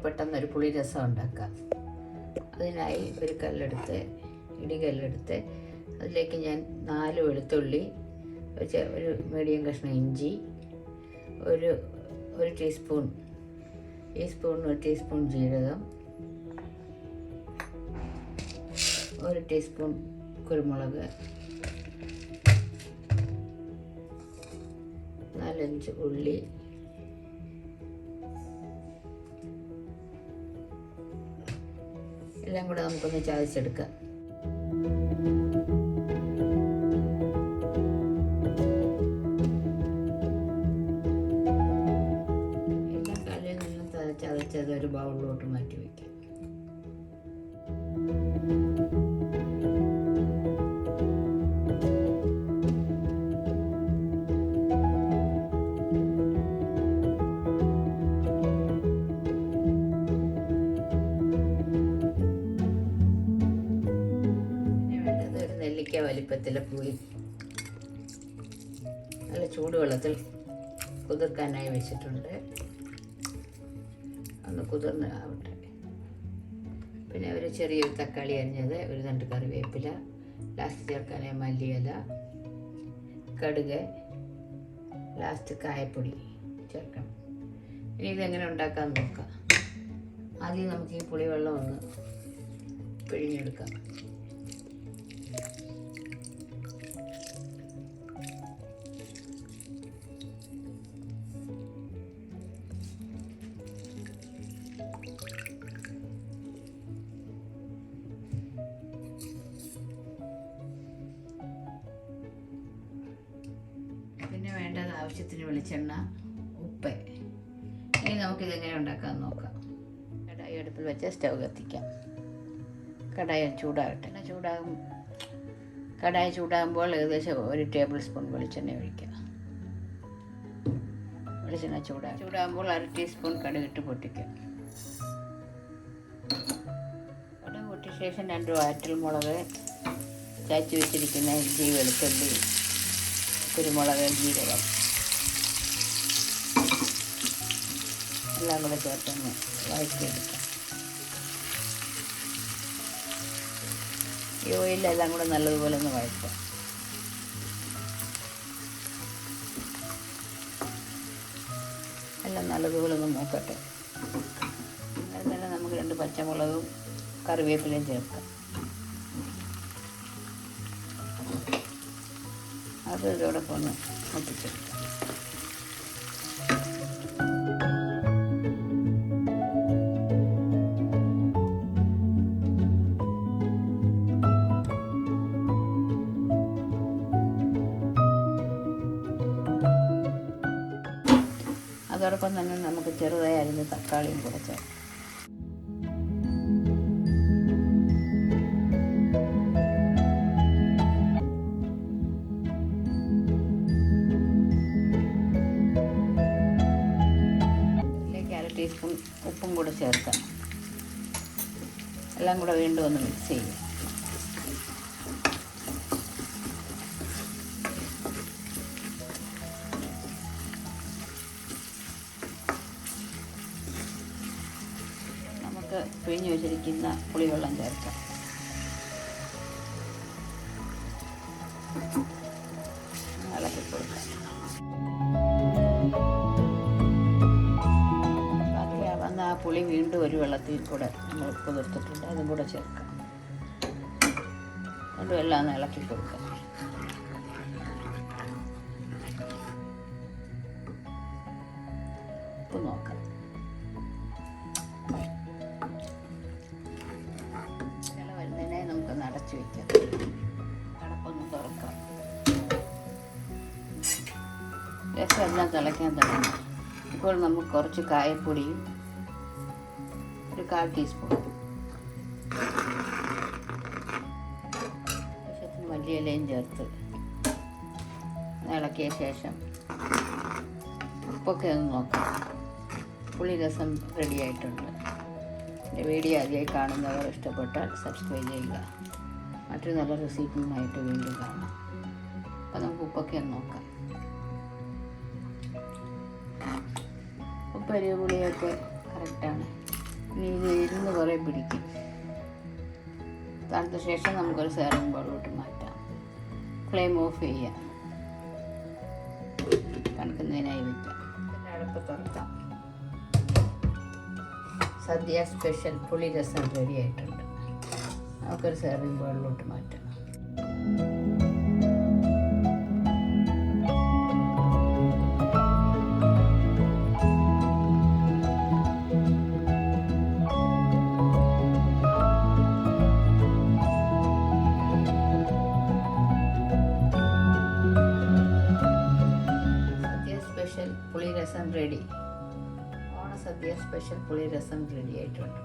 പെട്ടെന്നൊരു പുളി രസം ഉണ്ടാക്കാം. അതിനായി ഒരു ഇടികല്ലെടുത്ത് അതിലേക്ക് ഞാൻ 4 വെളുത്തുള്ളി, ഒരു മീഡിയം കഷ്ണം ഇഞ്ചി, ഒരു ടീസ്പൂൺ ജീരകം, 1 ടീസ്പൂൺ കുരുമുളക്, 4-5 ഉള്ളി, എല്ലാം കൂടെ നമുക്കൊന്ന് ചതച്ചെടുക്കാം. എല്ലാ കലയിൽ നിന്നും ചതച്ചത് ഒരു ബൗളിലോട്ട് മാറ്റി വയ്ക്കാം. വലിപ്പത്തിലെ പുളി നല്ല ചൂടുവെള്ളത്തിൽ കുതിർക്കാനായി വെച്ചിട്ടുണ്ട്. ഒന്ന് കുതിർന്ന് ആവട്ടെ. പിന്നെ ഒരു ചെറിയൊരു തക്കാളി അരിഞ്ഞത്, ഒരു 2 കറിവേപ്പില, ലാസ്റ്റ് ചേർക്കാനായി മല്ലിയില, കടുക്, ലാസ്റ്റ് കായപ്പൊടി ചേർക്കണം. ഇനി ഇതെങ്ങനെ ഉണ്ടാക്കാൻ നോക്കാം. ആദ്യം നമുക്ക് ഈ പുളിവെള്ളം ഒന്ന് പിഴിഞ്ഞെടുക്കാം. പിന്നെ വേണ്ടത് ആവശ്യത്തിന് വെളിച്ചെണ്ണ, ഉപ്പ്. ഇനി നമുക്കിതെങ്ങനെ ഉണ്ടാക്കാൻ നോക്കാം. കടായി അടുപ്പിൽ വെച്ച് സ്റ്റവ് കത്തിക്കാം. കടായി ചൂടാകട്ടെ. കടായി ചൂടാകുമ്പോൾ ഏകദേശം 1 ടേബിൾ സ്പൂൺ വെളിച്ചെണ്ണ ഒഴിക്കുക. വെളിച്ചെണ്ണ ചൂടാകുമ്പോൾ 1/2 ടീസ്പൂൺ കടുകിട്ട് പൊട്ടിക്കുക. കടുക് പൊട്ടിയ ശേഷം 2 വറ്റൽമുളക്, ചതച്ച് വെച്ചിരിക്കുന്ന ഇഞ്ചി, വെളുത്തുള്ളി, കുരുമുളക്, ജീരകം എല്ലാം കൂടെ ചേർത്തൊന്ന് വഴറ്റിയെടുക്കാം. ഈ ഓയിലെല്ലാം കൂടെ നല്ലതുപോലെ ഒന്ന് വഴറ്റാം. എല്ലാം നല്ലതുപോലെ ഒന്ന് മൂക്കട്ടെ. അന്നേരം തന്നെ നമുക്ക് 2 പച്ചമുളകും കറിവേപ്പിലയും ചേർക്കാം. അത് ഇതോടൊപ്പം ഒന്ന് മുട്ടിച്ചെടുക്കാം. അതോടൊപ്പം തന്നെ നമുക്ക് ചെറുതായി അരിഞ്ഞ തക്കാളിയും കൂടെ ചേർക്കാം. ടീസ്പൂൺ ഉപ്പും കൂടെ ചേർക്കാം. എല്ലാം കൂടെ വീണ്ടും ഒന്ന് മിക്സ് ചെയ്യും. നമുക്ക് പിഴിഞ്ഞ് വെച്ചിരിക്കുന്ന പുളിവെള്ളം ചേർക്കാം. ഇളക്കി കൊടുക്കാം. ആ പുളി വീണ്ടും ഒരു വെള്ളത്തിൽ കൂടെ നമ്മൾ കുതിർത്തിട്ടുണ്ട്, അതും കൂടെ ചേർക്കാം. അതും എല്ലാം ഒന്ന് ഇളക്കി കൊടുക്കാം. ഉപ്പ് നോക്കാം. ഇല വരുന്നതിനെ നമുക്കൊന്ന് അടച്ചു വയ്ക്കാം. അടപ്പൊന്ന് തുറക്കാം. രസം എല്ലാം തിളയ്ക്കാൻ തുടങ്ങി. ഇപ്പോൾ നമുക്ക് കുറച്ച് കായപ്പൊടിയും, ഒരു 1/4 ടീസ്പൂൺ ആവശ്യത്തിന് മല്ലിയിലയും ചേർത്ത് ഇളക്കിയ ശേഷം ഉപ്പൊക്കെ ഒന്ന് നോക്കാം. പുളി രസം റെഡി ആയിട്ടുണ്ട്. എൻ്റെ വീഡിയോ ആദ്യമായി കാണുന്നവർ ഇഷ്ടപ്പെട്ടാൽ സബ്സ്ക്രൈബ് ചെയ്യുക. മറ്റൊരു നല്ല റെസിപ്പിയുമായിട്ട് വീണ്ടും കാണാം. അപ്പോൾ നമുക്ക് ഉപ്പൊക്കെ ഒന്ന് നോക്കാം. ഉപ്പ്, പുളിയൊക്കെ കറക്റ്റാണ്. ഇനി ഇത് ഇരുന്ന് കുറേ പിടിക്കും. തണുത്ത ശേഷം നമുക്കൊരു സെർവിങ് ബൗളിലോട്ട് മാറ്റാം. ഫ്ലെയിം ഓഫ് ചെയ്യാം, തണുക്കുന്നതിനായി വയ്ക്കാം. അടുപ്പ് തുറക്കാം. സദ്യ സ്പെഷ്യൽ പുളിരസം റെഡി ആയിട്ടുണ്ട്. നമുക്കൊരു സെർവിങ് ബൗളിലോട്ട് മാറ്റാം. സ്പെഷ്യൽ പുളിരസം റെഡി. ഓണസദ്യ സ്പെഷ്യൽ പുളിരസം റെഡി ആയിട്ടുണ്ട്.